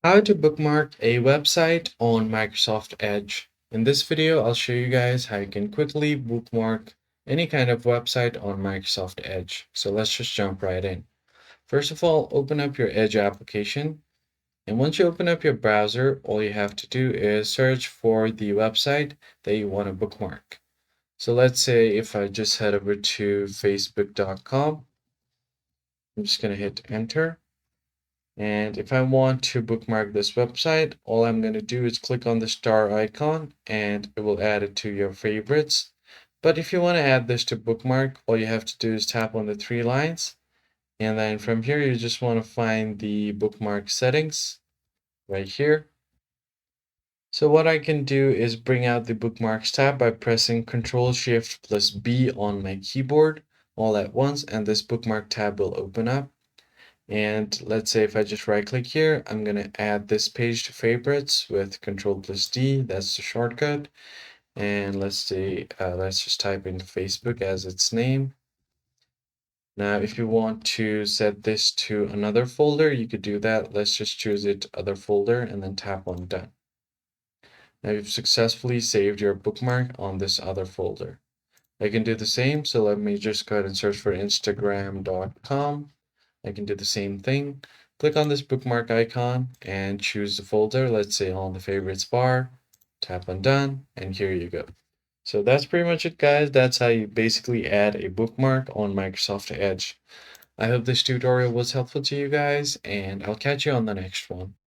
How to bookmark a website on Microsoft Edge. In this video, I'll show you guys how you can quickly bookmark any kind of website on Microsoft Edge. So let's just jump right in. First of all, open up your Edge application. And once you open up your browser, all you have to do is search for the website that you want to bookmark. So let's say if I just head over to facebook.com, I'm just going to hit enter. And if I want to bookmark this website, all I'm going to do is click on the star icon and it will add it to your favorites. But if you want to add this to bookmark, all you have to do is tap on the three lines. And then from here, you just want to find the bookmark settings right here. So what I can do is bring out the bookmarks tab by pressing Ctrl Shift plus B on my keyboard all at once, and this bookmark tab will open up. And let's say if I just right click here, I'm going to add this page to favorites with Control plus D. That's the shortcut. And let's see, let's just type in Facebook as its name. Now, if you want to set this to another folder, you could do that. Let's just choose it other folder and then tap on done. Now you've successfully saved your bookmark on this other folder. I can do the same. So let me just go ahead and search for Instagram.com. I can do the same thing. Click on this bookmark icon and choose the folder, let's say on the favorites bar, tap on done, and here you go. So that's pretty much it, guys. That's how you basically add a bookmark on Microsoft Edge. I hope this tutorial was helpful to you guys, and I'll catch you on the next one.